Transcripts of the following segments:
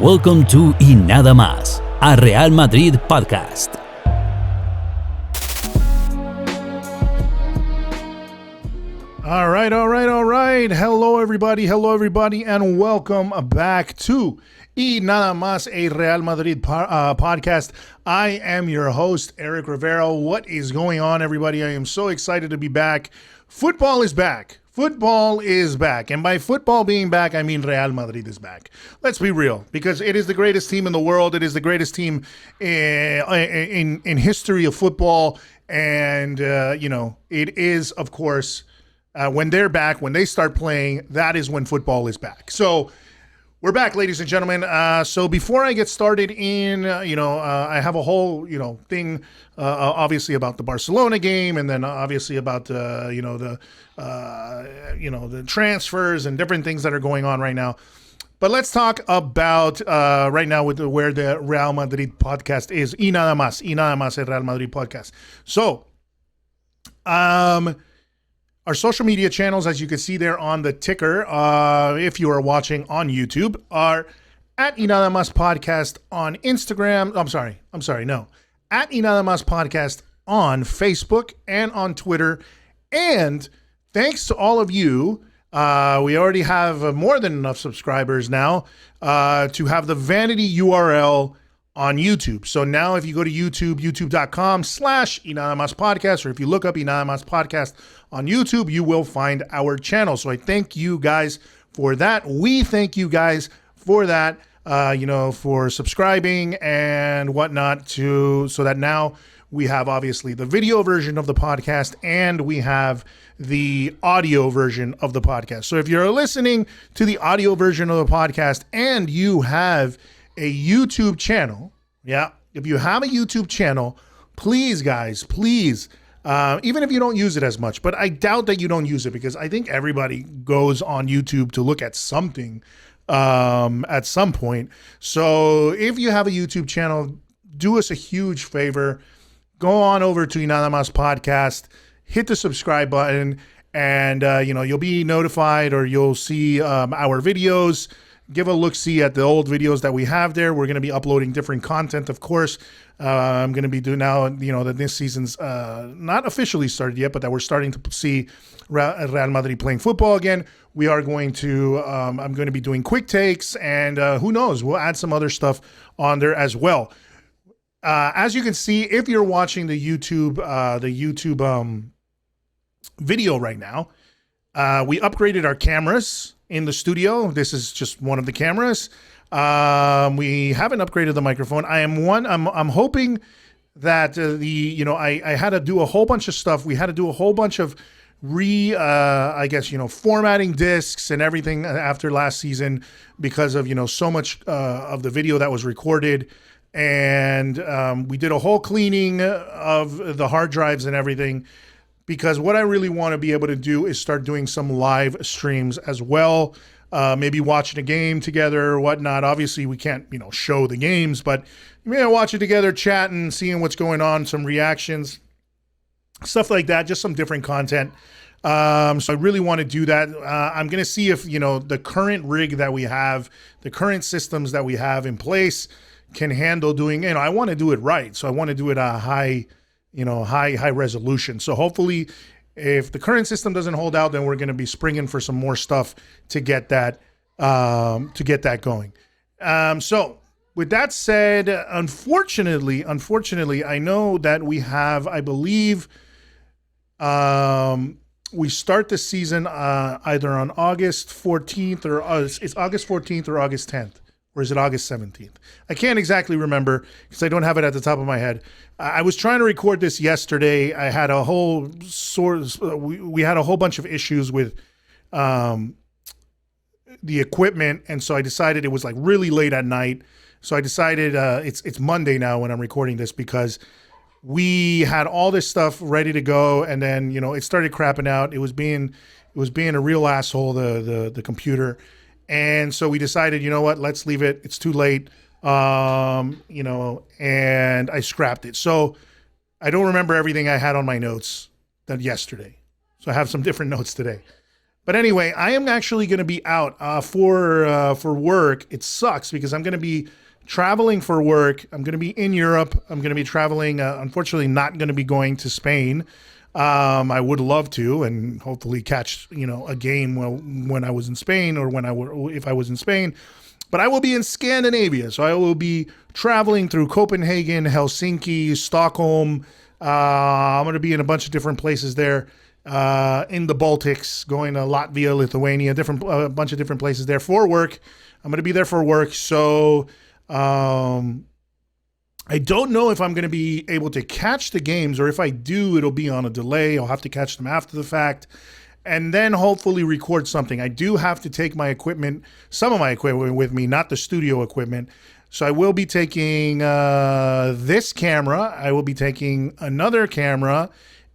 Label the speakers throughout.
Speaker 1: Welcome to Y Nada Más, a Real Madrid podcast.
Speaker 2: All right. Hello, everybody, and welcome back to Y Nada Más, a Real Madrid podcast. I am your host, Eric Rivera. What is going on, everybody? I am so excited to be back. Football is back. And by football being back, I mean Real Madrid is back. Let's be real, because it is the greatest team in the world. It is the greatest team in history of football. And, it is, of course, when they're back, when they start playing, that is when football is back. So we're back, ladies and gentlemen. So before I get started I have a whole, thing, obviously about the Barcelona game, and then obviously about, the transfers and different things that are going on right now. But let's talk about right now with where the Real Madrid podcast is. Y Nada Más el Real Madrid podcast. So, our social media channels, as you can see there on the ticker, if you are watching on YouTube, are at Y Nada Más Podcast on Instagram. At Y Nada Más Podcast on Facebook and on Twitter. And thanks to all of you, we already have more than enough subscribers now to have the vanity URL on YouTube. So now if you go to YouTube, youtube.com/Y Nada Más Podcast, or if you look up Y Nada Más Podcast on YouTube, you will find our channel. So I thank you guys for that. We thank you guys for that, for subscribing and whatnot, so that now we have obviously the video version of the podcast and we have the audio version of the podcast. So if you're listening to the audio version of the podcast and you have a YouTube channel, if you have a YouTube channel, please, guys, even if you don't use it as much, but I doubt that you don't use it, because I think everybody goes on YouTube to look at something at some point. So if you have a YouTube channel, do us a huge favor. Go on over to Y Nada Más Podcast, hit the subscribe button, and you'll be notified, or you'll see our videos. Give a look-see at the old videos that we have there. We're going to be uploading different content, of course. I'm going to be doing now, that this season's not officially started yet, but that we're starting to see Real Madrid playing football again. We are going to, I'm going to be doing quick takes, and who knows, we'll add some other stuff on there as well. As you can see, if you're watching the YouTube video right now, we upgraded our cameras in the studio. This is just one of the cameras. We haven't upgraded the microphone. I'm hoping that I had to do a whole bunch of stuff. We had to do a whole bunch of formatting discs and everything after last season, because of, so much of the video that was recorded. And we did a whole cleaning of the hard drives and everything, because what I really want to be able to do is start doing some live streams as well. Maybe watching a game together or whatnot. Obviously, we can't, show the games, but watch it together, chatting, seeing what's going on, some reactions, stuff like that, just some different content. So I really want to do that. I'm going to see if, the current rig that we have, the current systems that we have in place can handle doing, I want to do it right. So I want to do it at a high resolution. So hopefully, if the current system doesn't hold out, then we're going to be springing for some more stuff to get that going. So with that said, unfortunately, I know that we have, I believe, we start the season either on August 14th or it's August 14th or August 10th. Or is it August 17th? I can't exactly remember because I don't have it at the top of my head. I was trying to record this yesterday. I had a whole we had a whole bunch of issues with the equipment, and so I decided it was like really late at night. So I decided it's Monday now when I'm recording this, because we had all this stuff ready to go, and then it started crapping out. It was being a real asshole, the computer. And so we decided, let's leave it. It's too late, and I scrapped it. So I don't remember everything I had on my notes yesterday. So I have some different notes today. But anyway, I am actually going to be out for work. It sucks because I'm going to be traveling for work. I'm going to be in Europe. I'm going to be traveling. Unfortunately, not going to be going to Spain. I would love to, and hopefully catch a game when I was in Spain, or if I was in Spain. But I will be in Scandinavia, so I will be traveling through Copenhagen, Helsinki, Stockholm. I'm going to be in a bunch of different places there. In the Baltics, going to Latvia, Lithuania, a bunch of different places there for work. I'm going to be there for work, so I don't know if I'm going to be able to catch the games, or if I do, it'll be on a delay. I'll have to catch them after the fact, and then hopefully record something. I do have to take my equipment, some of my equipment with me, not the studio equipment. So I will be taking this camera. I will be taking another camera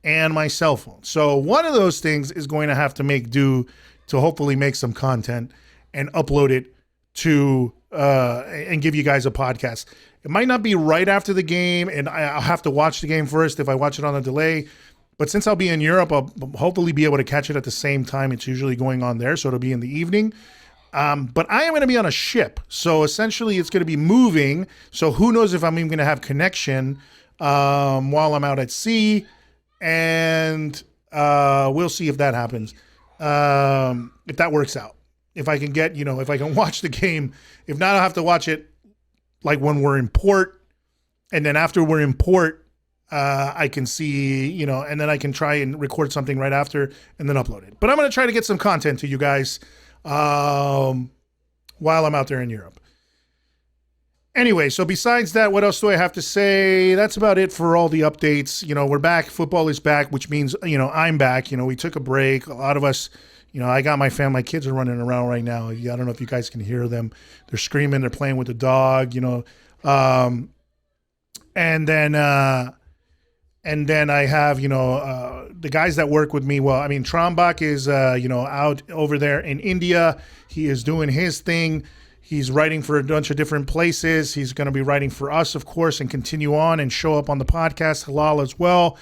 Speaker 2: and my cell phone. So one of those things is going to have to make do to hopefully make some content and upload it to and give you guys a podcast. It might not be right after the game, and I'll have to watch the game first if I watch it on a delay. But since I'll be in Europe, I'll hopefully be able to catch it at the same time it's usually going on there, so it'll be in the evening. But I am going to be on a ship, so essentially it's going to be moving. So who knows if I'm even going to have connection while I'm out at sea, and we'll see if that happens, if that works out. If I can get, if I can watch the game. If not, I'll have to watch it like when we're in port, and then after we're in port, I can see, and then I can try and record something right after and then upload it. But I'm going to try to get some content to you guys while I'm out there in Europe. Anyway, so besides that, what else do I have to say? That's about it for all the updates. We're back. Football is back, which means, I'm back. We took a break. A lot of us, I got my family. My kids are running around right now. I don't know if you guys can hear them. They're screaming. They're playing with the dog, and then I have, the guys that work with me. Well, Trambach is, out over there in India. He is doing his thing. He's writing for a bunch of different places. He's going to be writing for us, of course, and continue on and show up on the podcast, Halal, as well.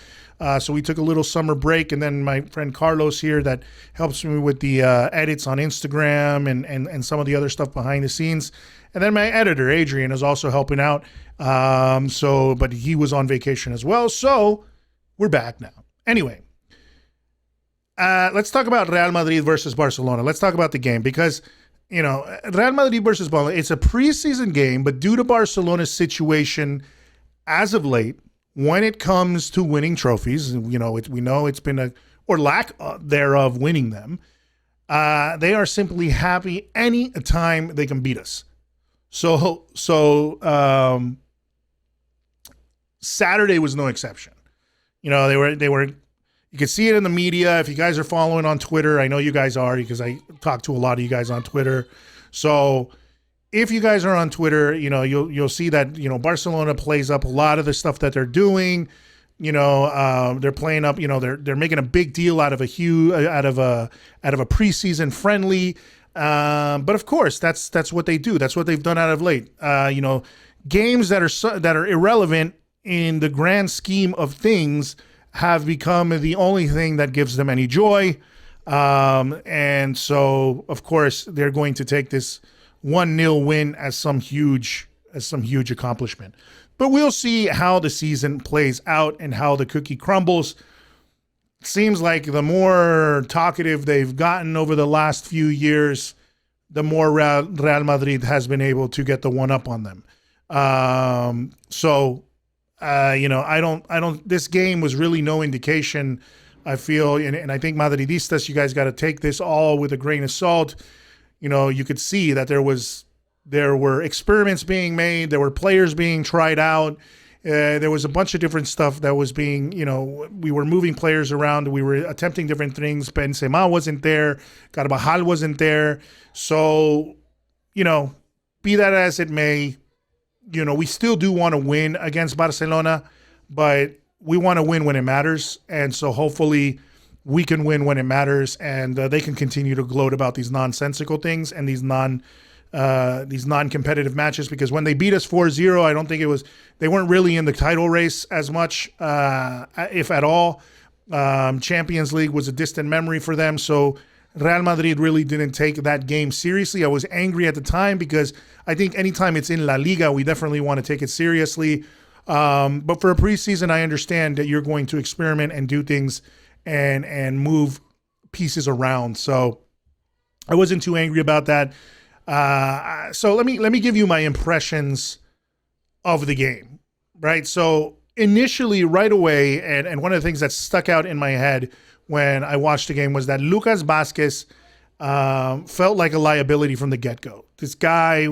Speaker 2: So we took a little summer break, and then my friend Carlos here that helps me with the edits on Instagram and some of the other stuff behind the scenes. And then my editor, Adrian, is also helping out. But he was on vacation as well. So we're back now. Anyway, let's talk about Real Madrid versus Barcelona. Let's talk about the game because, Real Madrid versus Barcelona, it's a preseason game, but due to Barcelona's situation as of late, when it comes to winning trophies, we know it's been or lack thereof winning them, they are simply happy any time they can beat us. So Saturday was no exception. They were. You can see it in the media. If you guys are following on Twitter, I know you guys are because I talk to a lot of you guys on Twitter. So if you guys are on Twitter, you'll see that Barcelona plays up a lot of the stuff that they're doing. They're playing up. They're making a big deal out of a preseason friendly. But of course, that's what they do. That's what they've done out of late. Games that are irrelevant in the grand scheme of things have become the only thing that gives them any joy. And so, of course, they're going to take this 1-0 win as some huge accomplishment. But we'll see how the season plays out and how the cookie crumbles. It seems like the more talkative they've gotten over the last few years, the more Real Madrid has been able to get the one up on them. I don't, this game was really no indication, I feel, and I think Madridistas, you guys got to take this all with a grain of salt. You could see that there were experiments being made, there were players being tried out, there was a bunch of different stuff that was being, we were moving players around, we were attempting different things. Benzema wasn't there, Carvajal wasn't there, so, be that as it may, we still do want to win against Barcelona, but we want to win when it matters. And so hopefully we can win when it matters, and they can continue to gloat about these nonsensical things and these non-competitive matches, because when they beat us 4-0, I don't think they weren't really in the title race as much, if at all. Champions League was a distant memory for them. So Real Madrid really didn't take that game seriously. I was angry at the time because I think anytime it's in LaLiga, we definitely want to take it seriously. But for a preseason, I understand that you're going to experiment and do things and move pieces around. So I wasn't too angry about that. So let me give you my impressions of the game, right? So initially, right away, and one of the things that stuck out in my head when I watched the game was that Lucas Vázquez felt like a liability from the get-go. This guy,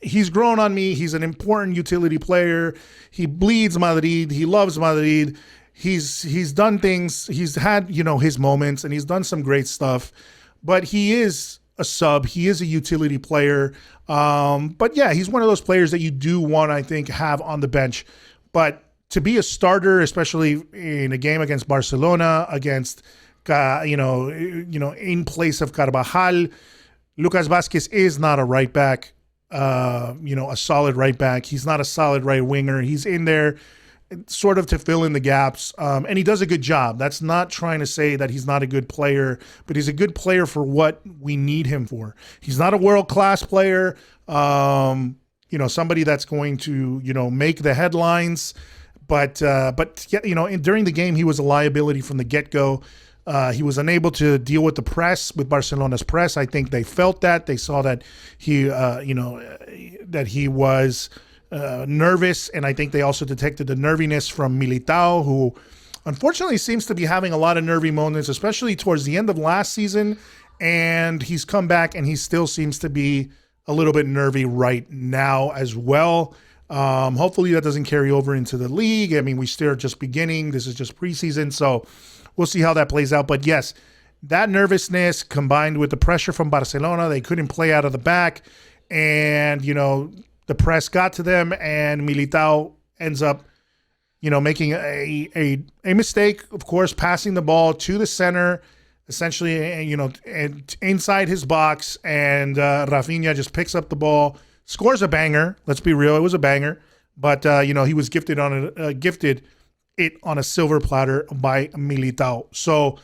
Speaker 2: he's grown on me. He's an important utility player. He bleeds Madrid. He loves Madrid. He's done things. He's had, his moments, and he's done some great stuff. But he is a sub. He is a utility player. But yeah, he's one of those players that you do want, I think, have on the bench. But to be a starter, especially in a game against Barcelona, against, in place of Carvajal, Lucas Vázquez is not a right back, a solid right back. He's not a solid right winger. He's in there sort of to fill in the gaps, and he does a good job. That's not trying to say that he's not a good player, but he's a good player for what we need him for. He's not a world-class player, somebody that's going to, make the headlines. But during the game, he was a liability from the get-go. He was unable to deal with the press, with Barcelona's press. I think they felt that. They saw that that he was nervous, and I think they also detected the nerviness from Militao, who unfortunately seems to be having a lot of nervy moments, especially towards the end of last season. And he's come back, and he still seems to be a little bit nervy right now as well. Hopefully that doesn't carry over into the league. I mean, we still are just beginning. This is just preseason, so we'll see how that plays out. But yes, that nervousness combined with the pressure from Barcelona, they couldn't play out of the back, and the press got to them, and Militao ends up making a mistake, of course, passing the ball to the center, essentially, and inside his box, and Rafinha just picks up the ball, scores a banger. Let's be real, it was a banger, but he was gifted it on a silver platter by Militao. So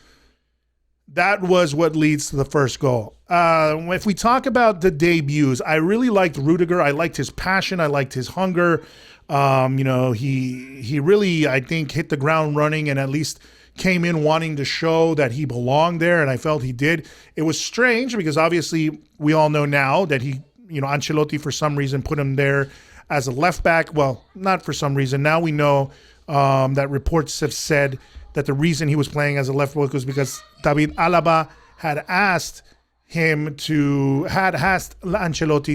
Speaker 2: that was what leads to the first goal. If we talk about the debuts, I really liked Rodrygo. I liked his passion. I liked his hunger. He really, I think, hit the ground running and at least came in wanting to show that he belonged there, and I felt he did. It was strange because obviously we all know now that Ancelotti for some reason put him there as a left back. Well, not for some reason. Now we know that reports have said that the reason he was playing as a left back was because David Alaba had asked Ancelotti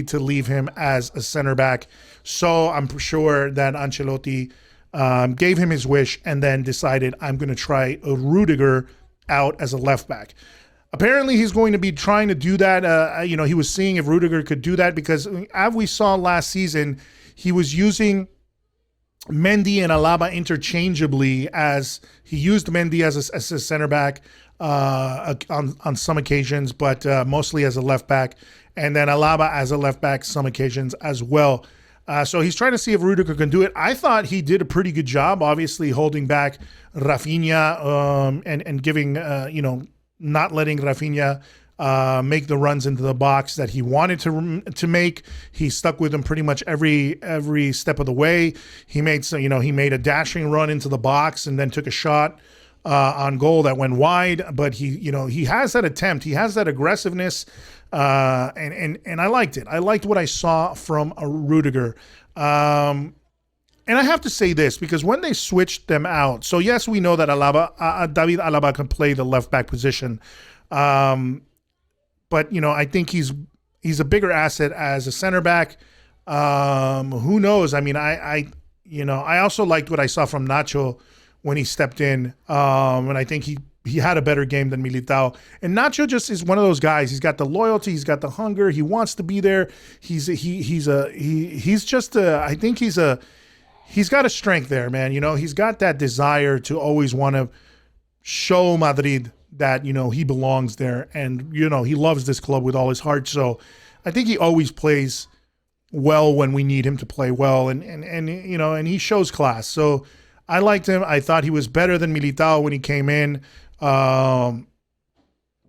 Speaker 2: to leave him as a center back. So I'm sure that Ancelotti gave him his wish and then decided, I'm going to try Rodrygo out as a left back. Apparently, he's going to be trying to do that. He was seeing if Rodrygo could do that because, as we saw last season, he was using Mendy and Alaba interchangeably, as he used Mendy as a center back on some occasions, but mostly as a left back, and then Alaba as a left back some occasions as well. So he's trying to see if Rodrygo can do it. I thought he did a pretty good job, obviously holding back Rafinha and giving, not letting Rafinha make the runs into the box that he wanted to make. He stuck with him pretty much every step of the way. He made a dashing run into the box and then took a shot on goal that went wide. But he has that attempt. He has that aggressiveness, and I liked it. I liked what I saw from Rodrygo. And I have to say this, because when they switched them out, so yes, we know that David Alaba can play the left back position. But, I think he's a bigger asset as a center back. Who knows? I mean, I also liked what I saw from Nacho when he stepped in. And I think he had a better game than Militao. And Nacho just is one of those guys. He's got the loyalty. He's got the hunger. He wants to be there. He's got a strength there, man. He's got that desire to always want to show Madrid that, he belongs there, and, he loves this club with all his heart. So I think he always plays well when we need him to play well, and he shows class. So I liked him. I thought he was better than Militao when he came in.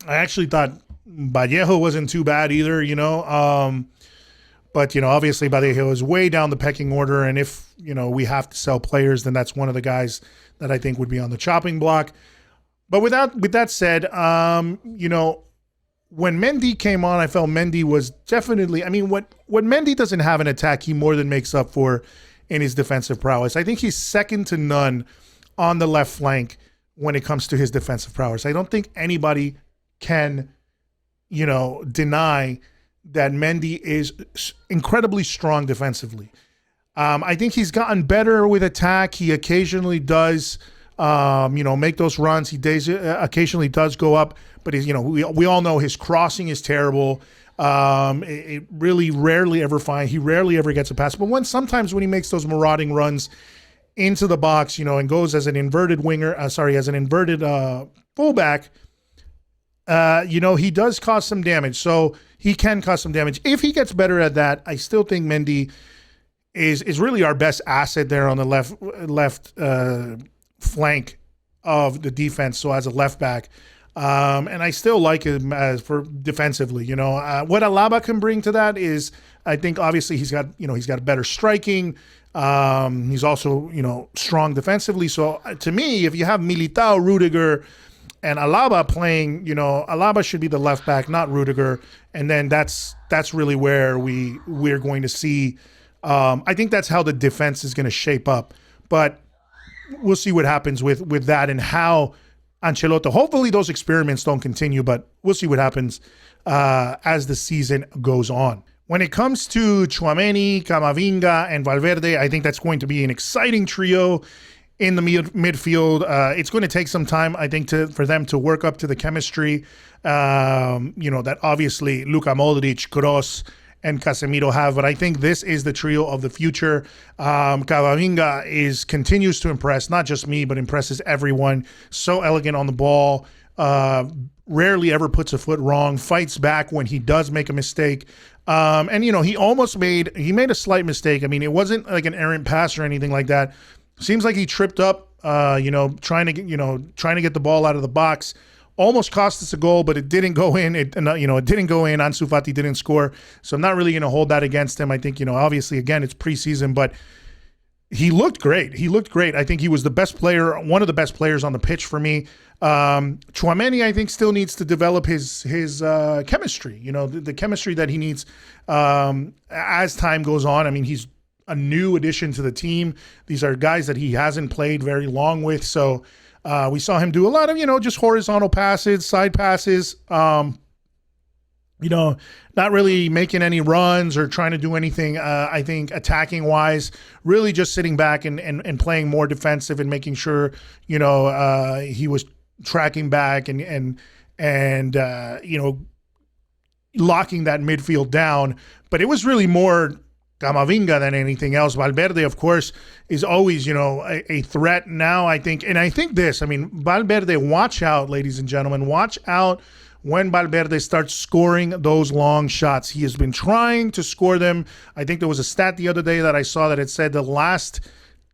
Speaker 2: I actually thought Vallejo wasn't too bad either, but, obviously Vallejo is way down the pecking order. And if, we have to sell players, then that's one of the guys that I think would be on the chopping block. But with that said, when Mendy came on, I felt Mendy was definitely, what Mendy doesn't have in attack, he more than makes up for in his defensive prowess. I think he's second to none on the left flank when it comes to his defensive prowess. I don't think anybody can, deny that Mendy is incredibly strong defensively. I think he's gotten better with attack. He occasionally does, make those runs. He occasionally does go up, but we all know his crossing is terrible. It really rarely ever he rarely ever gets a pass. But sometimes when he makes those marauding runs into the box, and goes as an inverted fullback, he does cause some damage. So he can cause some damage. If he gets better at that, I still think Mendy is really our best asset there on the left flank of the defense. So as a left back, and I still like him as for defensively. What Alaba can bring to that is, I think obviously he's got better striking. He's also strong defensively. So to me, if you have Militao, Rudiger, and Alaba playing, Alaba should be the left back, not Rudiger, and then that's really where we're going to see. I think that's how the defense is going to shape up, but we'll see what happens with that and how Ancelotti. Hopefully those experiments don't continue, but we'll see what happens as the season goes on. When it comes to Tchouaméni, Camavinga, and Valverde, I think that's going to be an exciting trio in the midfield. It's going to take some time, I think, for them to work up to the chemistry, that obviously Luka Modric, Kroos, and Casemiro have. But I think this is the trio of the future. Camavinga continues to impress, not just me, but impresses everyone. So elegant on the ball. Rarely ever puts a foot wrong. Fights back when he does make a mistake. And he made a slight mistake. It wasn't like an errant pass or anything like that. Seems like he tripped up, trying to get the ball out of the box. Almost cost us a goal, but it didn't go in. It didn't go in. Ansu Fati didn't score, so I'm not really going to hold that against him. I think obviously again it's preseason, but he looked great. I think he was the best player, one of the best players on the pitch for me. Tchouaméni, I think, still needs to develop his chemistry. The chemistry that he needs as time goes on. He's a new addition to the team. These are guys that he hasn't played very long with. So we saw him do a lot of, just horizontal passes, side passes, not really making any runs or trying to do anything, I think, attacking wise, really just sitting back and playing more defensive and making sure, he was tracking back and locking that midfield down. But it was really more Camavinga than anything else. Valverde, of course, is always, a threat now, I think. And I think Valverde, watch out, ladies and gentlemen. Watch out when Valverde starts scoring those long shots. He has been trying to score them. I think there was a stat the other day that I saw that it said the last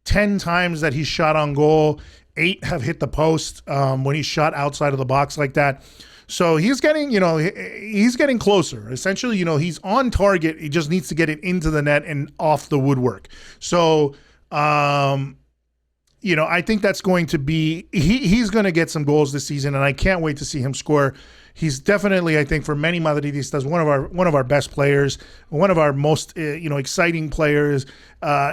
Speaker 2: 10 times that he shot on goal, 8 have hit the post when he shot outside of the box like that. So he's getting, he's getting closer. Essentially, he's on target. He just needs to get it into the net and off the woodwork. So, I think that's going to be, he's going to get some goals this season, and I can't wait to see him score. He's definitely, I think, for many Madridistas, one of our best players, one of our most exciting players.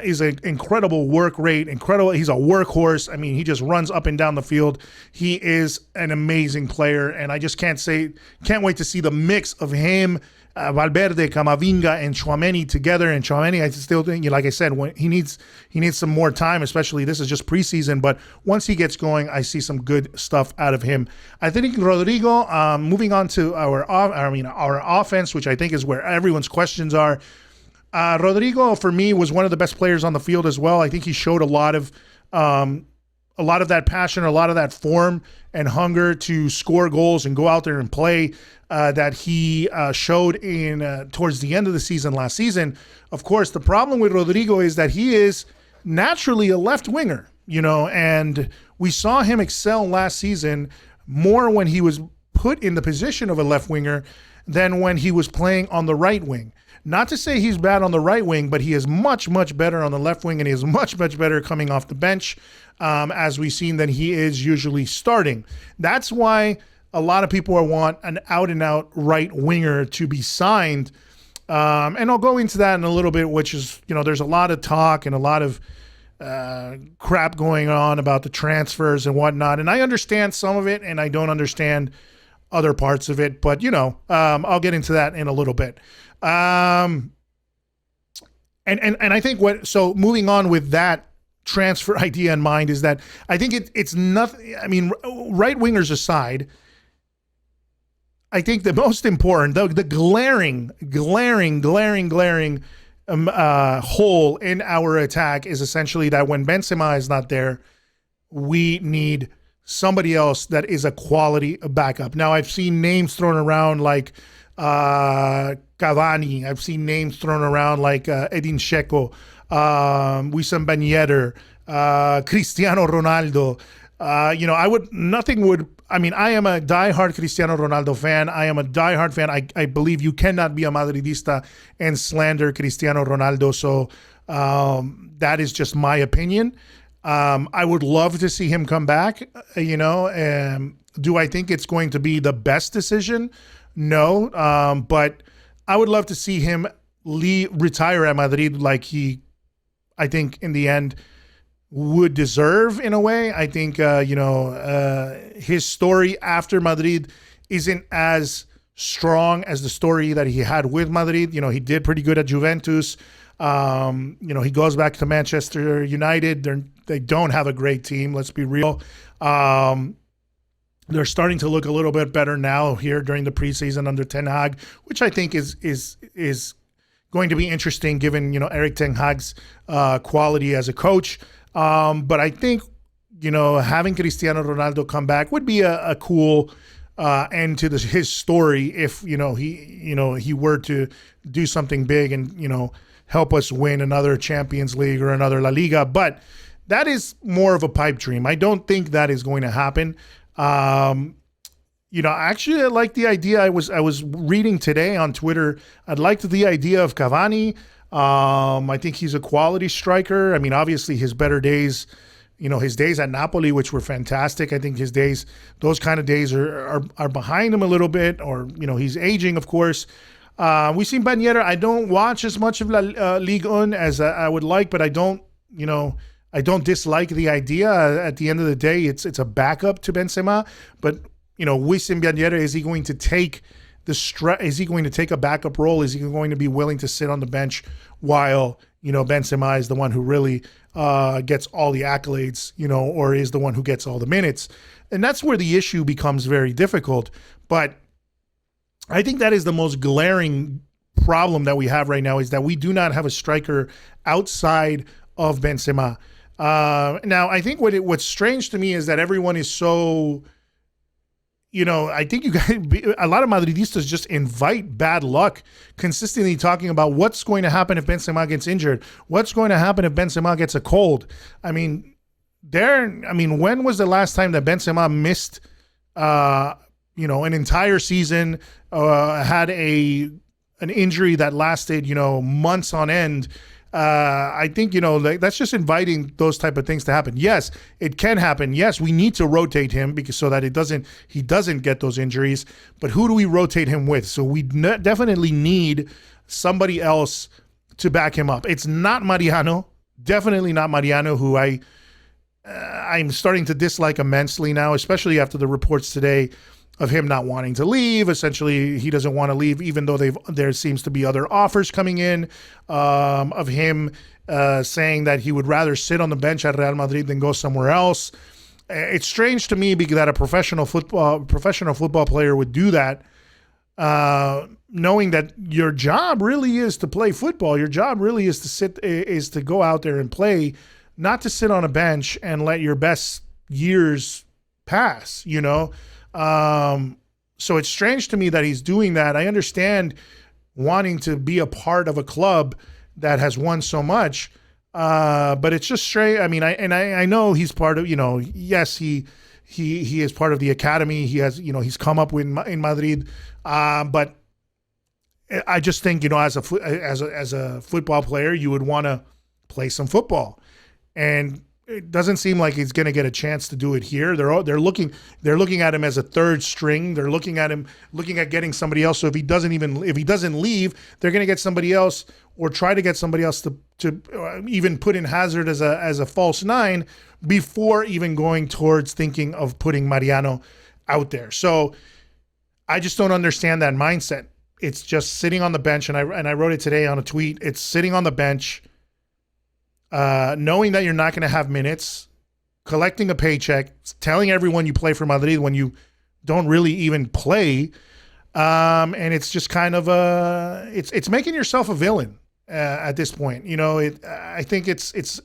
Speaker 2: Is an incredible work rate, He's a workhorse. He just runs up and down the field. He is an amazing player, and I just can't wait to see the mix of him, Valverde, Camavinga, and Tchouaméni together. And Tchouaméni, I still think, like I said, when he needs some more time, especially this is just preseason. But once he gets going, I see some good stuff out of him. I think Rodrygo. Moving on to our offense, which I think is where everyone's questions are. Rodrygo, for me, was one of the best players on the field as well. I think he showed a lot of that passion, a lot of that form and hunger to score goals and go out there and play that he showed in towards the end of the season last season. Of course, the problem with Rodrygo is that he is naturally a left winger, and we saw him excel last season more when he was put in the position of a left winger than when he was playing on the right wing. Not to say he's bad on the right wing, but he is much, much better on the left wing, and he is much, much better coming off the bench, as we've seen, than he is usually starting. That's why a lot of people want an out-and-out right winger to be signed. And I'll go into that in a little bit, which is, there's a lot of talk and a lot of crap going on about the transfers and whatnot. And I understand some of it, and I don't understand other parts of it. But, I'll get into that in a little bit. And I think so moving on with that transfer idea in mind is that I think it's nothing. I mean, right wingers aside, I think the most important, the glaring hole in our attack is essentially that when Benzema is not there, we need somebody else that is a quality backup. Now, I've seen names thrown around like Cavani. I've seen names thrown around like Edin Dzeko, Wissam Ben Yedder, Cristiano Ronaldo. I am a diehard Cristiano Ronaldo fan. I am a diehard fan. I believe you cannot be a Madridista and slander Cristiano Ronaldo. So that is just my opinion. I would love to see him come back. Do I think it's going to be the best decision? No. But I would love to see him retire at Madrid like I think in the end would deserve in a way. I think, his story after Madrid isn't as strong as the story that he had with Madrid. He did pretty good at Juventus. He goes back to Manchester United. They don't have a great team. Let's be real. They're starting to look a little bit better now here during the preseason under Ten Hag, which I think is going to be interesting given, Eric Ten Hag's quality as a coach. But I think, having Cristiano Ronaldo come back would be a cool end to his story if, he were to do something big and, help us win another Champions League or another LaLiga. But that is more of a pipe dream. I don't think that is going to happen. Actually, I like the idea. I was reading today on Twitter. I'd liked the idea of Cavani. I think he's a quality striker. I mean, obviously his better days, his days at Napoli, which were fantastic. I think those kind of days are behind him a little bit, or, he's aging, of course. We've seen Ben Yedder. I don't watch as much of La Ligue 1 as I would like, but I don't dislike the idea. At the end of the day, it's a backup to Benzema. But, Wissam Ben Yedder, is he going to take is he going to take a backup role? Is he going to be willing to sit on the bench while, Benzema is the one who really gets all the accolades, or is the one who gets all the minutes? And that's where the issue becomes very difficult. But I think that is the most glaring problem that we have right now, is that we do not have a striker outside of Benzema. Now, I think what's strange to me is that everyone is so... I think a lot of Madridistas just invite bad luck, consistently talking about what's going to happen if Benzema gets injured, what's going to happen if Benzema gets a cold. I mean, when was the last time that Benzema missed, an entire season, had an injury that lasted, months on end? I think, that's just inviting those type of things to happen. Yes, it can happen. Yes, we need to rotate him so that he doesn't get those injuries. But who do we rotate him with? So we definitely need somebody else to back him up. It's not Mariano. Definitely not Mariano, who I'm starting to dislike immensely now, especially after the reports today of him not wanting to leave. Essentially, he doesn't want to leave, even though there seems to be other offers coming in of him saying that he would rather sit on the bench at Real Madrid than go somewhere else. It's strange to me that a professional football player would do that, knowing that your job really is to play football. Your job really is to go out there and play, not to sit on a bench and let your best years pass, So it's strange to me that he's doing that. I understand wanting to be a part of a club that has won so much, but it's just strange. I mean, I know he's part of, yes, he He is part of the academy. He has, he's come up with in Madrid. But I just think, as a football player, you would want to play some football, and it doesn't seem like he's going to get a chance to do it here. They're looking at him as a third string. They're looking at getting somebody else. So if he doesn't leave, they're going to get somebody else, or try to get somebody else to even put in Hazard as a false nine before even going towards thinking of putting Mariano out there. So I just don't understand that mindset. It's just sitting on the bench, and I wrote it today on a tweet. It's sitting on the bench, knowing that you're not going to have minutes, collecting a paycheck, telling everyone you play for Madrid when you don't really even play, and it's just kind of it's making yourself a villain at this point. I think it's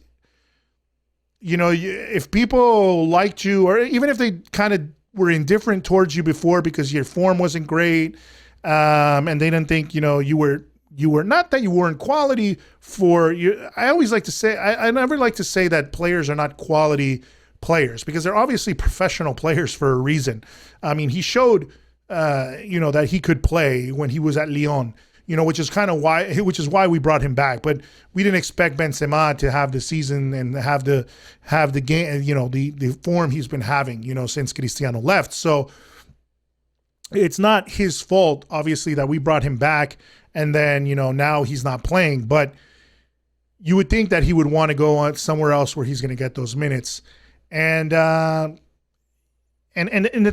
Speaker 2: if people liked you, or even if they kind of were indifferent towards you before because your form wasn't great, and they didn't think you were not that you weren't quality for you. I always like to say, I never like to say that players are not quality players, because they're obviously professional players for a reason. I mean, he showed, that he could play when he was at Lyon, which is why we brought him back. But we didn't expect Benzema to have the season and have the game, the form he's been having, since Cristiano left. So it's not his fault, obviously, that we brought him back. And then, now he's not playing. But you would think that he would want to go on somewhere else where he's going to get those minutes. And the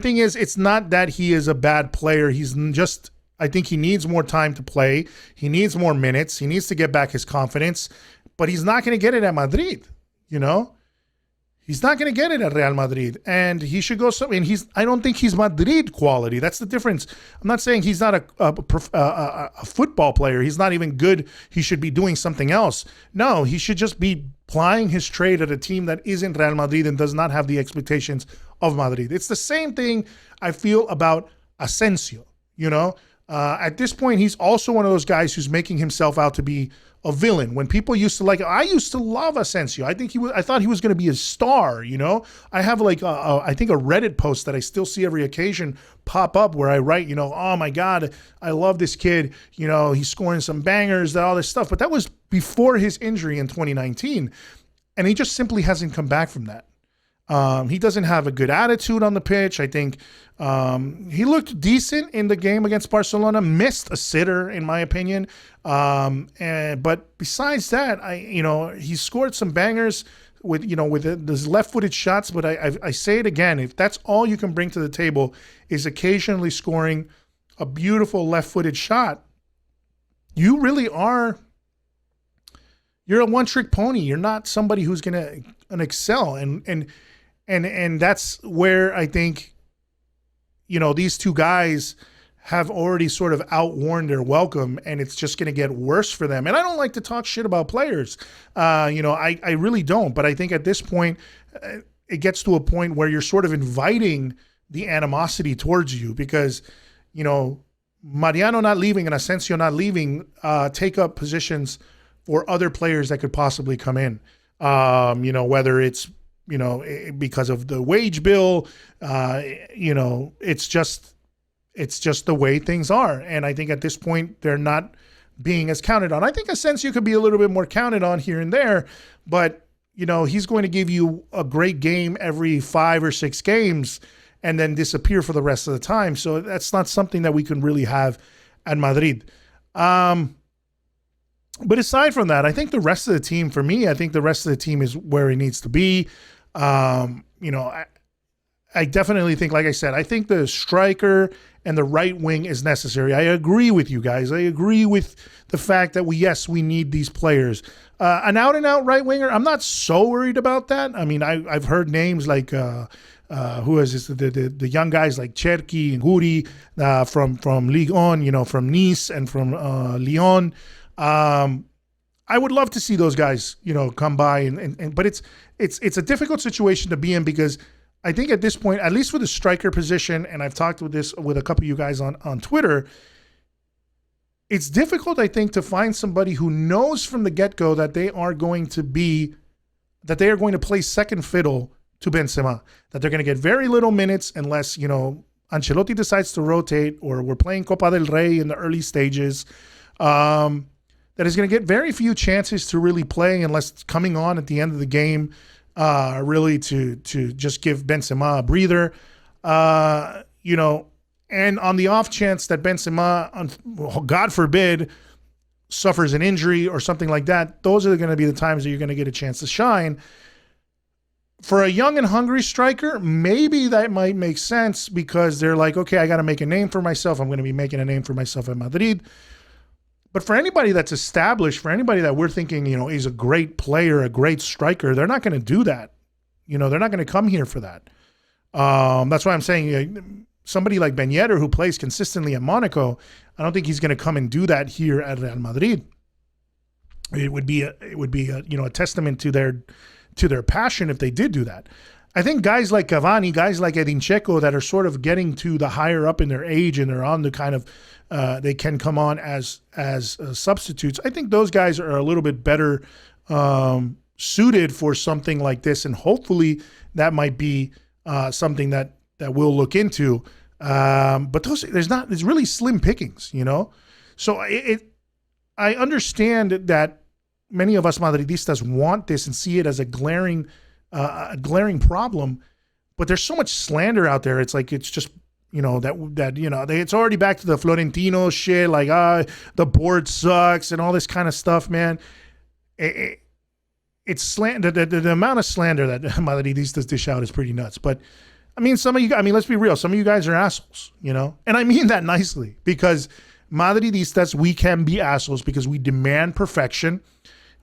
Speaker 2: thing is, it's not that he is a bad player. I think he needs more time to play. He needs more minutes. He needs to get back his confidence. But he's not going to get it at Madrid, He's not going to get it at Real Madrid, and he should go somewhere. I don't think he's Madrid quality. That's the difference. I'm not saying he's not a football player. He's not even good. He should be doing something else. No, he should just be plying his trade at a team that isn't Real Madrid and does not have the expectations of Madrid. It's the same thing I feel about Asensio. At this point, he's also one of those guys who's making himself out to be a villain. When people used to I used to love Asensio. I thought he was going to be a star. I have I think a Reddit post that I still see every occasion pop up where I write, oh my God, I love this kid. He's scoring some bangers, all this stuff. But that was before his injury in 2019, and he just simply hasn't come back from that. He doesn't have a good attitude on the pitch. I think he looked decent in the game against Barcelona, missed a sitter, in my opinion. But besides that, he scored some bangers with those left-footed shots. But I say it again, if that's all you can bring to the table is occasionally scoring a beautiful left-footed shot, you really are. You're a one-trick pony. You're not somebody who's going to excel. And that's where I think, these two guys have already sort of outworn their welcome, and it's just going to get worse for them. And I don't like to talk shit about players. I really don't. But I think at this point, it gets to a point where you're sort of inviting the animosity towards you because, Mariano not leaving and Asensio not leaving take up positions for other players that could possibly come in. Whether it's, because of the wage bill, it's just the way things are. And I think at this point, they're not being as counted on. I think Asensio could be a little bit more counted on here and there, but, he's going to give you a great game every 5 or 6 games and then disappear for the rest of the time. So that's not something that we can really have at Madrid. But aside from that, I think the rest of the team, for me, I think the rest of the team is where it needs to be. I definitely think, like I said, I think the striker and the right wing is necessary. I agree with you guys. I agree with the fact that we need these players. An out-and-out right winger, I'm not so worried about that. I mean, I've heard names like who is this? The young guys like Cherki and Guri from Ligue 1, from Nice and from Lyon. I would love to see those guys, come by but it's a difficult situation to be in because I think at this point, at least for the striker position, and I've talked with a couple of you guys on Twitter, it's difficult, I think, to find somebody who knows from the get-go that they are going to play second fiddle to Benzema, that they're going to get very little minutes unless, Ancelotti decides to rotate or we're playing Copa del Rey in the early stages. That is going to get very few chances to really play unless it's coming on at the end of the game, really to just give Benzema a breather. And on the off chance that Benzema, God forbid, suffers an injury or something like that, those are going to be the times that you're going to get a chance to shine. For a young and hungry striker, maybe that might make sense because they're like, okay, I got to make a name for myself. I'm going to be making a name for myself at Madrid. But for anybody that's established, for anybody that we're thinking, is a great player, a great striker, they're not going to do that. They're not going to come here for that. That's why I'm saying somebody like Ben Yedder, who plays consistently at Monaco, I don't think he's going to come and do that here at Real Madrid. It would be a testament to their passion if they did do that. I think guys like Cavani, guys like Edin Dzeko that are sort of getting to the higher up in their age and they're on the kind of they can come on as substitutes. I think those guys are a little bit better suited for something like this, and hopefully that might be something that we'll look into. But there's really slim pickings, So I understand that many of us Madridistas want this and see it as a glaring problem, but there's so much slander out there. It's like, it's just, it's already back to the Florentino shit, like, the board sucks and all this kind of stuff, man. It's slander. The amount of slander that Madridistas dish out is pretty nuts. But I mean, let's be real. Some of you guys are assholes, and I mean that nicely, because Madridistas, we can be assholes because we demand perfection.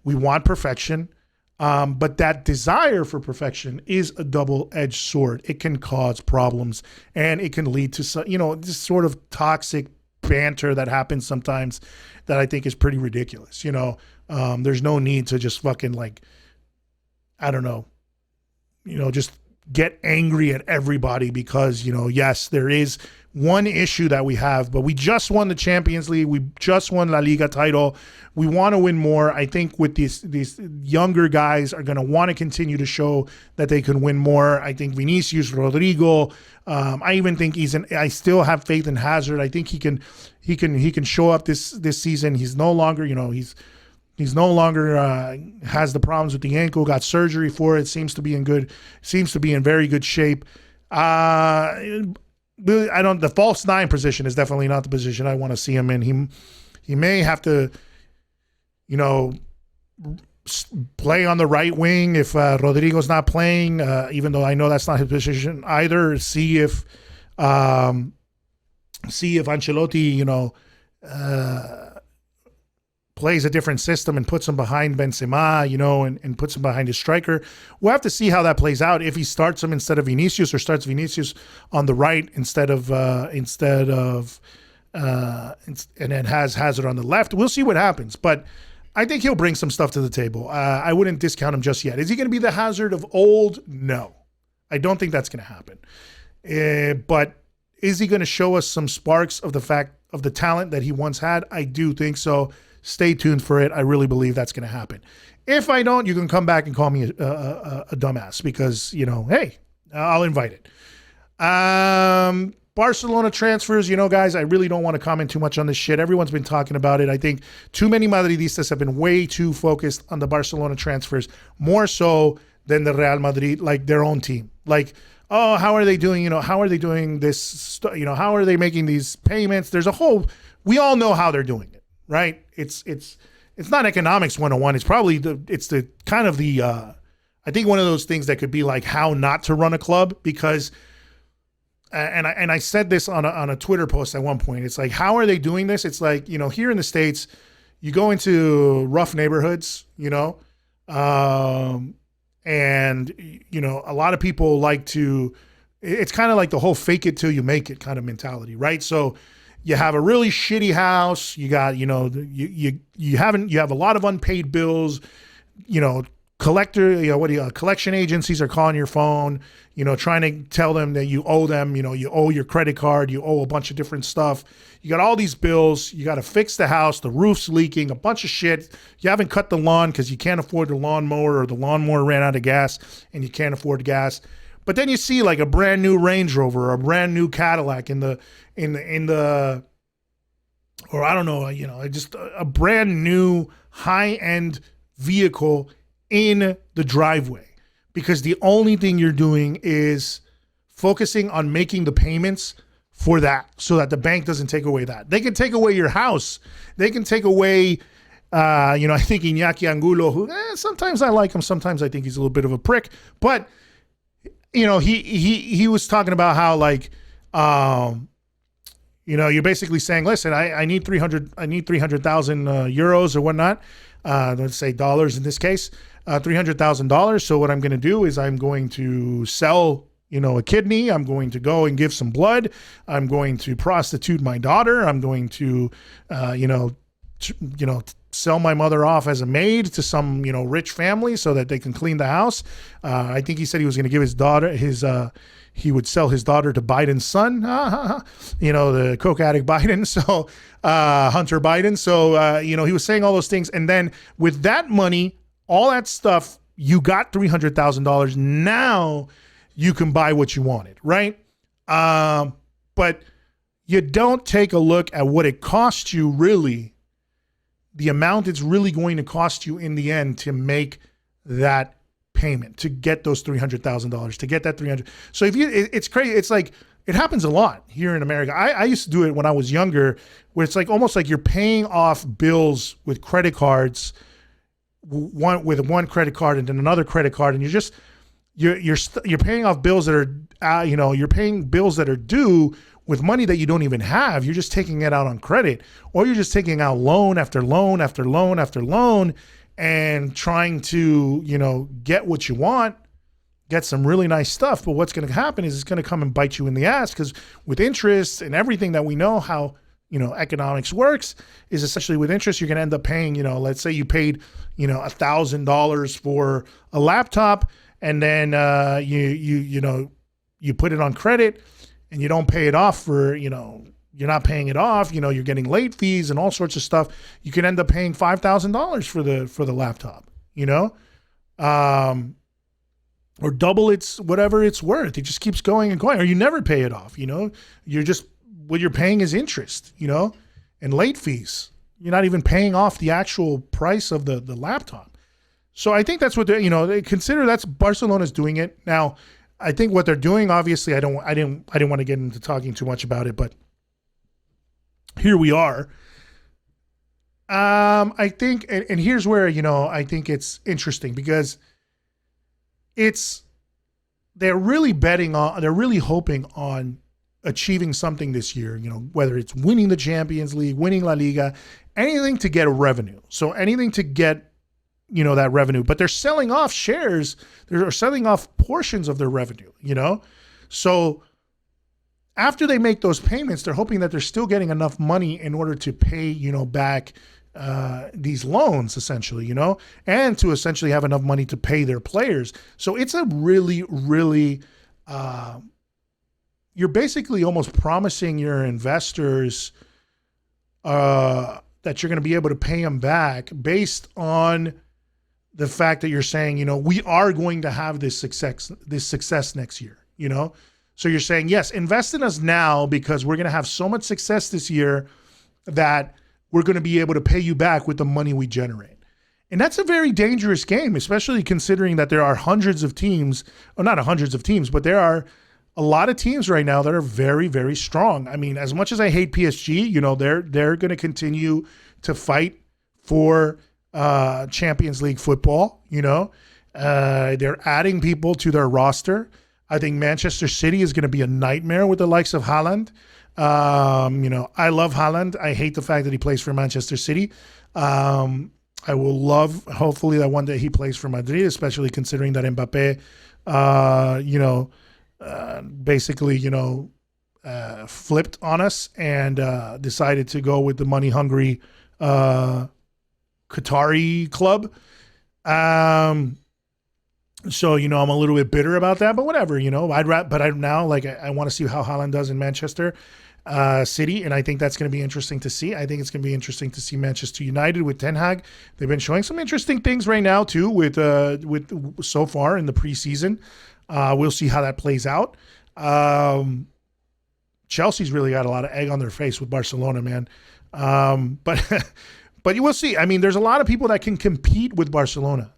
Speaker 2: We want perfection. But that desire for perfection is a double-edged sword. It can cause problems, and it can lead to, this sort of toxic banter that happens sometimes that I think is pretty ridiculous. There's no need to just fucking just get angry at everybody because, yes, there is one issue that we have, but we just won the Champions League. We just won LaLiga title. We want to win more. I think with these younger guys are going to want to continue to show that they can win more. I think Vinicius, Rodrygo. I even think I still have faith in Hazard. I think he can show up this season. He's no longer, he's no longer has the problems with the ankle. Got surgery for it. Seems to be in very good shape. The false nine position is definitely not the position I want to see him in. He may have to, play on the right wing if Rodrygo's not playing, even though I know that's not his position either. See if Ancelotti, plays a different system and puts him behind Benzema, and puts him behind his striker. We'll have to see how that plays out. If he starts him instead of Vinicius, or starts Vinicius on the right instead of and then has Hazard on the left. We'll see what happens. But I think he'll bring some stuff to the table. I wouldn't discount him just yet. Is he going to be the Hazard of old? No. I don't think that's going to happen. But is he going to show us some sparks of the talent that he once had? I do think so. Stay tuned for it. I really believe that's going to happen. If I don't, you can come back and call me a dumbass because, hey, I'll invite it. Barcelona transfers, guys, I really don't want to comment too much on this shit. Everyone's been talking about it. I think too many Madridistas have been way too focused on the Barcelona transfers, more so than the Real Madrid, like their own team. Like, oh, how are they doing? How are they doing this? How are they making these payments? We all know how they're doing it, right? It's not economics 101. It's probably I think one of those things that could be like how not to run a club, because and I said this on a Twitter post at one point. It's like, how are they doing this? It's like, here in the States, you go into rough neighborhoods, and a lot of people like to, it's kind of like the whole fake it till you make it kind of mentality, right? So you have a really shitty house, you got, you have a lot of unpaid bills, collection agencies are calling your phone, trying to tell them that you owe them, you owe your credit card, you owe a bunch of different stuff. You got all these bills. You got to fix the house. The roof's leaking, a bunch of shit. You haven't cut the lawn because you can't afford the lawnmower, or the lawnmower ran out of gas and you can't afford gas. But then you see like a brand new Range Rover or a brand new Cadillac or I don't know, just a brand new high-end vehicle in the driveway, because the only thing you're doing is focusing on making the payments for that, so that the bank doesn't take away that. They can take away your house. They can take away, I think Iñaki Angulo, who sometimes I like him, sometimes I think he's a little bit of a prick, but he was talking about how like, you're basically saying, listen, I need 300,000 euros or whatnot. Let's say dollars in this case, $300,000. So what I'm going to do is I'm going to sell, a kidney. I'm going to go and give some blood. I'm going to prostitute my daughter. I'm going to, sell my mother off as a maid to some, rich family so that they can clean the house. I think he said he was going to give his daughter he would sell his daughter to Biden's son, the coke addict Biden. So, Hunter Biden. So, he was saying all those things. And then with that money, all that stuff, you got $300,000. Now you can buy what you wanted, right? But you don't take a look at what it cost you really, the amount it's really going to cost you in the end to make that payment, to get those $300,000, to get that 300. So it's crazy. It's like, it happens a lot here in America. I used to do it when I was younger, where it's like almost like you're paying off bills with credit cards, one credit card and then another credit card, and you're paying off bills that are you're paying bills that are due with money that you don't even have. You're just taking it out on credit, or you're just taking out loan after loan after loan after loan, and trying to get what you want, get some really nice stuff. But what's going to happen is it's going to come and bite you in the ass, because with interest and everything that we know how economics works, is essentially with interest, you're going to end up paying, let's say you paid, $1,000 for a laptop, and then you put it on credit and you don't pay it off for, you're not paying it off, you're getting late fees and all sorts of stuff. You can end up paying $5,000 for the laptop, or double its whatever it's worth. It just keeps going and going, or you never pay it off. You're just, what you're paying is interest, and late fees. You're not even paying off the actual price of the laptop. So I think that's what they consider. That's Barcelona's doing it now. I think what they're doing, obviously, I didn't want to get into talking too much about it, but here we are. I think, and here's where I think it's interesting, because they're really hoping on achieving something this year, whether it's winning the Champions League, winning LaLiga, anything to get a revenue. So anything to get, that revenue, but they're selling off shares. They're selling off portions of their revenue, So after they make those payments, they're hoping that they're still getting enough money in order to pay, back these loans, essentially, and to essentially have enough money to pay their players. So it's a really, really, you're basically almost promising your investors that you're going to be able to pay them back based on the fact that you're saying, we are going to have this success next year, So you're saying, yes, invest in us now, because we're going to have so much success this year that we're going to be able to pay you back with the money we generate. And that's a very dangerous game, especially considering that there are hundreds of teams, or not hundreds of teams, but there are a lot of teams right now that are very, very strong. I mean, as much as I hate PSG, they're going to continue to fight for Champions League football. They're adding people to their roster. I think Manchester City is going to be a nightmare with the likes of Haaland. I love Haaland. I hate the fact that he plays for Manchester City. I will love, hopefully, that one day he plays for Madrid, especially considering that Mbappe, basically, flipped on us and decided to go with the money-hungry Qatari club. So, I'm a little bit bitter about that, but whatever, but I now, like, I want to see how Haaland does in Manchester City, and I think that's going to be interesting to see. I think it's going to be interesting to see Manchester United with Ten Hag. They've been showing some interesting things right now too with so far in the preseason. We'll see how that plays out. Chelsea's really got a lot of egg on their face with Barcelona, man. But but you will see. I mean, there's a lot of people that can compete with Barcelona.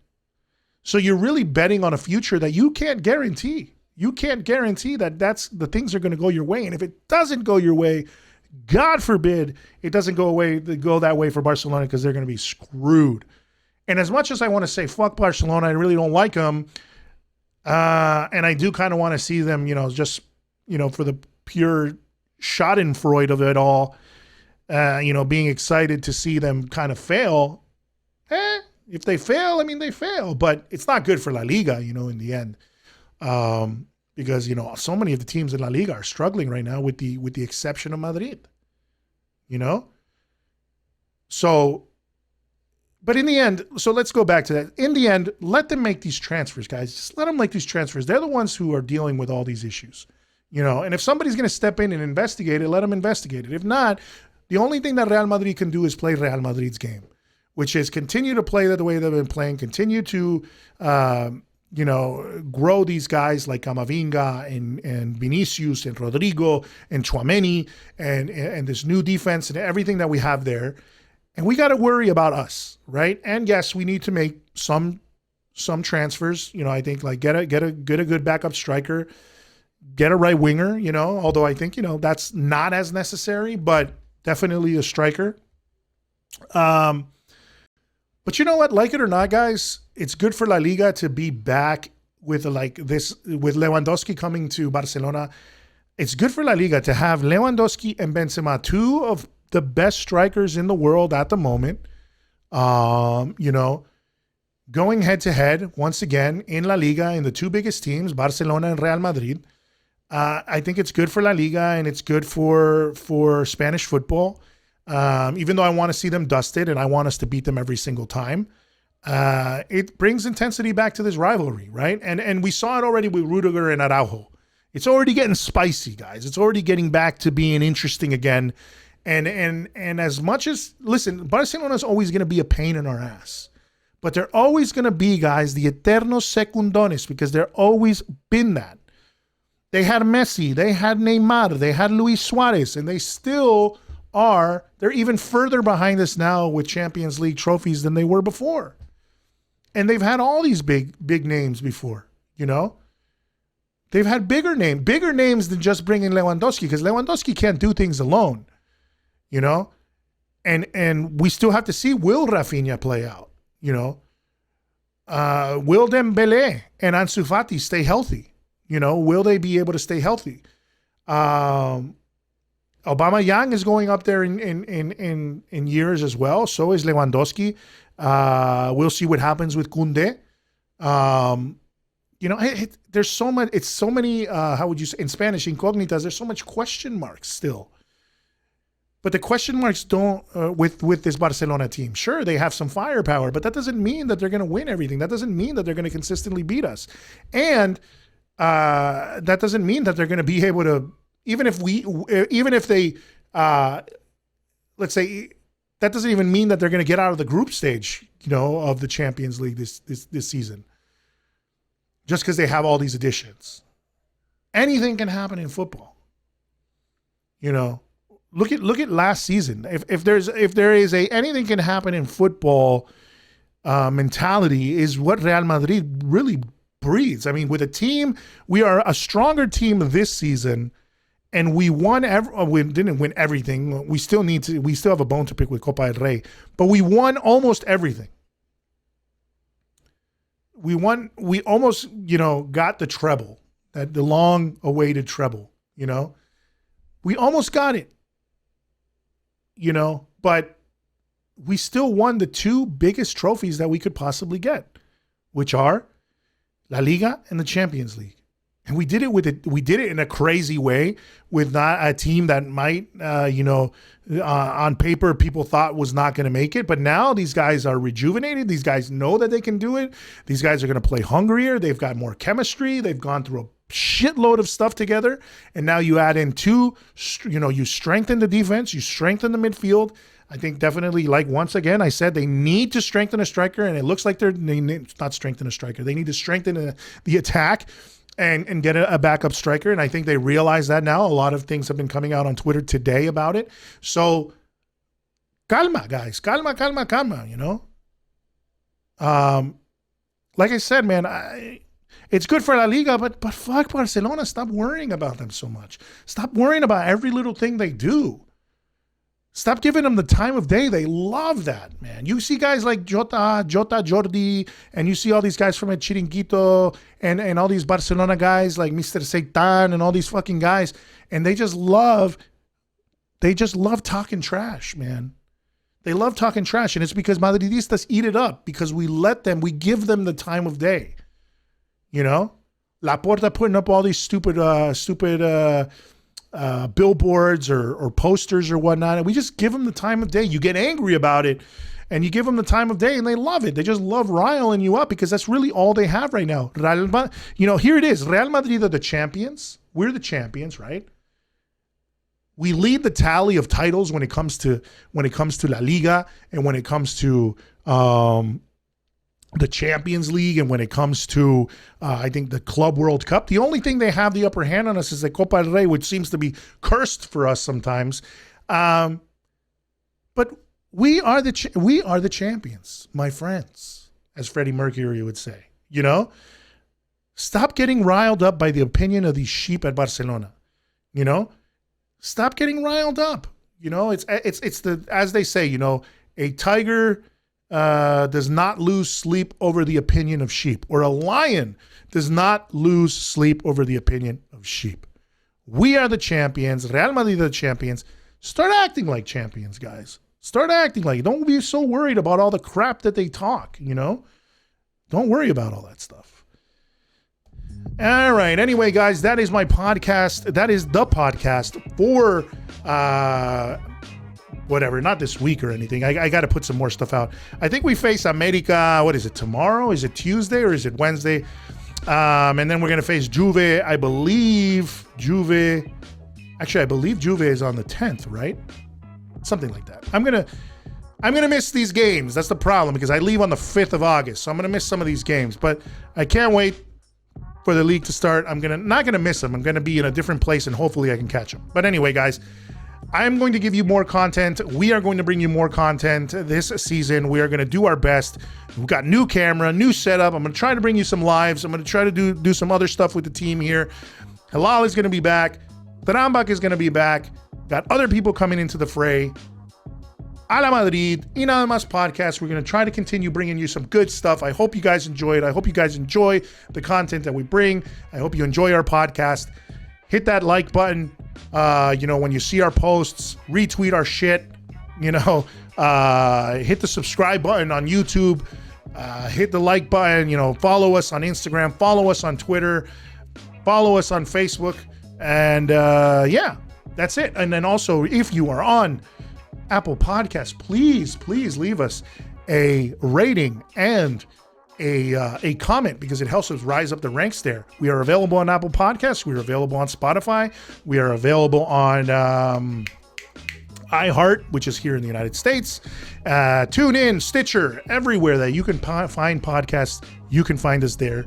Speaker 2: So you're really betting on a future that you can't guarantee. You can't guarantee that the things are going to go your way. And if it doesn't go your way, God forbid it doesn't go that way for Barcelona, because they're going to be screwed. And as much as I want to say fuck Barcelona, I really don't like them. And I do kind of want to see them, just, for the pure schadenfreude of it all, being excited to see them kind of fail. If they fail, I mean, they fail, but it's not good for La Liga, in the end. Because, so many of the teams in La Liga are struggling right now with the exception of Madrid, So, but in the end, so let's go back to that. In the end, let them make these transfers, guys. Just let them make these transfers. They're the ones who are dealing with all these issues, and if somebody's going to step in and investigate it, let them investigate it. If not, the only thing that Real Madrid can do is play Real Madrid's game, which is continue to play the way they've been playing, continue to, grow these guys like Camavinga and Vinicius and Rodrygo and Tchouaméni and this new defense and everything that we have there. And we got to worry about us, right? And yes, we need to make some transfers. I think, like, get a good backup striker, get a right winger. Although I think that's not as necessary, but definitely a striker. But you know what? Like it or not, guys, it's good for La Liga to be back with with Lewandowski coming to Barcelona. It's good for La Liga to have Lewandowski and Benzema, two of the best strikers in the world at the moment, going head to head once again in La Liga in the two biggest teams, Barcelona and Real Madrid. I think it's good for La Liga, and it's good for Spanish football. Even though I want to see them dusted and I want us to beat them every single time, it brings intensity back to this rivalry, right? And we saw it already with Rudiger and Araujo. It's already getting spicy, guys. It's already getting back to being interesting again. And as much as, listen, Barcelona is always going to be a pain in our ass, but they're always going to be, guys, the eternos secundones, because they're always been that. They had Messi, they had Neymar, they had Luis Suarez, and they still are. They're even further behind us now with Champions League trophies than they were before. And they've had all these big names before, They've had bigger names than just bringing Lewandowski, because Lewandowski can't do things alone, And we still have to see, will Rafinha play out, Will Dembele and Ansu Fati stay healthy? Will they be able to stay healthy? Aubameyang is going up there in years as well. So is Lewandowski. We'll see what happens with Koundé. There's so much. It's so many. How would you say in Spanish? Incógnitas. There's so much question marks still. But the question marks don't with this Barcelona team. Sure, they have some firepower, but that doesn't mean that they're going to win everything. That doesn't mean that they're going to consistently beat us, and that doesn't mean that they're going to be able to. Even if they, let's say, that doesn't even mean that they're going to get out of the group stage, of the Champions League this season. Just because they have all these additions, anything can happen in football. Look at last season. If there is a anything can happen in football mentality, is what Real Madrid really breathes. I mean, with a team, we are a stronger team this season. And we won. We didn't win everything. We still have a bone to pick with Copa del Rey, but we won almost everything. We almost, got the treble, the long-awaited treble. We almost got it. But we still won the two biggest trophies that we could possibly get, which are La Liga and the Champions League. And we did it in a crazy way with not a team that might, on paper, people thought was not going to make it. But now these guys are rejuvenated. These guys know that they can do it. These guys are going to play hungrier. They've got more chemistry. They've gone through a shitload of stuff together. And now you add in you strengthen the defense. You strengthen the midfield. I think definitely, like once again, I said they need to strengthen a striker. And it looks like they not strengthen a striker. They need to strengthen the attack. And get a backup striker. And I think they realize that now. A lot of things have been coming out on Twitter today about it. So, calma, guys. Calma, like I said, man, it's good for LaLiga, but fuck Barcelona. Stop worrying about them so much. Stop worrying about every little thing they do. Stop giving them the time of day. They love that, man. You see guys like Jota, Jordi, and you see all these guys from El Chiringuito and all these Barcelona guys like Mr. Seitan and all these fucking guys, and they just love talking trash, man. They love talking trash, and it's because Madridistas eat it up because we give them the time of day. You know? Laporta putting up all these stupid billboards or posters or whatnot, and we just give them the time of day. You get angry about it, and you give them the time of day, and they love it. They just love riling you up because that's really all they have right now. Here it is. Real Madrid are the champions. We're the champions, right? We lead the tally of titles when it comes to LaLiga and when it comes to the Champions League and when it comes to, I think, the Club World Cup. The only thing they have the upper hand on us is the Copa del Rey, which seems to be cursed for us sometimes. But we are the champions, my friends, as Freddie Mercury would say. You know? Stop getting riled up by the opinion of these sheep at Barcelona. You know? Stop getting riled up. You know, it's the, as they say, you know, a tiger does not lose sleep over the opinion of sheep, or a lion does not lose sleep over the opinion of sheep. We are the champions. Real Madrid are the champions. Start acting like champions, guys. Start acting like it. Don't be so worried about all the crap that they talk, you know? Don't worry about all that stuff. All right. Anyway, guys, that is my podcast. That is the podcast for whatever, not this week or anything. I got to put some more stuff out. I think we face America, what is it, tomorrow? Is it Tuesday or is it Wednesday? And then we're going to face Juve. I believe Juve is on the 10th, right? Something like that. I'm going to miss these games. That's the problem because I leave on the 5th of August. So I'm going to miss some of these games, but I can't wait for the league to start. I'm not going to miss them. I'm going to be in a different place and hopefully I can catch them. But anyway, guys, I'm going to give you more content. We are going to bring you more content this season. We are going to do our best. We've got new camera, new setup. I'm going to try to bring you some lives. I'm going to try to do some other stuff with the team here. Halal is going to be back. Tarambak is going to be back. Got other people coming into the fray. A la Madrid, Y Nada Más podcast. We're going to try to continue bringing you some good stuff. I hope you guys enjoy it. I hope you guys enjoy the content that we bring. I hope you enjoy our podcast. Hit that like button. When you see our posts, retweet our shit, hit the subscribe button on YouTube, hit the like button, follow us on Instagram, follow us on Twitter, follow us on Facebook. And that's it. And then also, if you are on Apple Podcasts, please leave us a rating and a comment because it helps us rise up the ranks there. We are available on Apple Podcasts. We are available on Spotify. We are available on iHeart, which is here in the United States. Tune in, Stitcher, everywhere that you can find podcasts. You can find us there.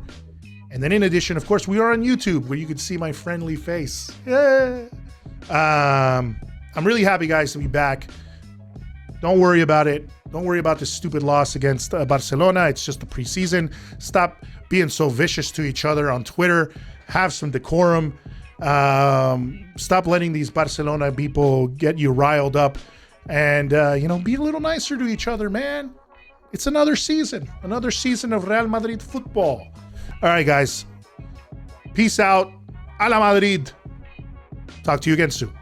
Speaker 2: And then in addition, of course, we are on YouTube where you can see my friendly face. Yeah. I'm really happy, guys, to be back. Don't worry about it. Don't worry about this stupid loss against Barcelona. It's just the preseason. Stop being so vicious to each other on Twitter. Have some decorum. Stop letting these Barcelona people get you riled up. And, be a little nicer to each other, man. It's another season of Real Madrid football. All right, guys. Peace out. A la Madrid. Talk to you again soon.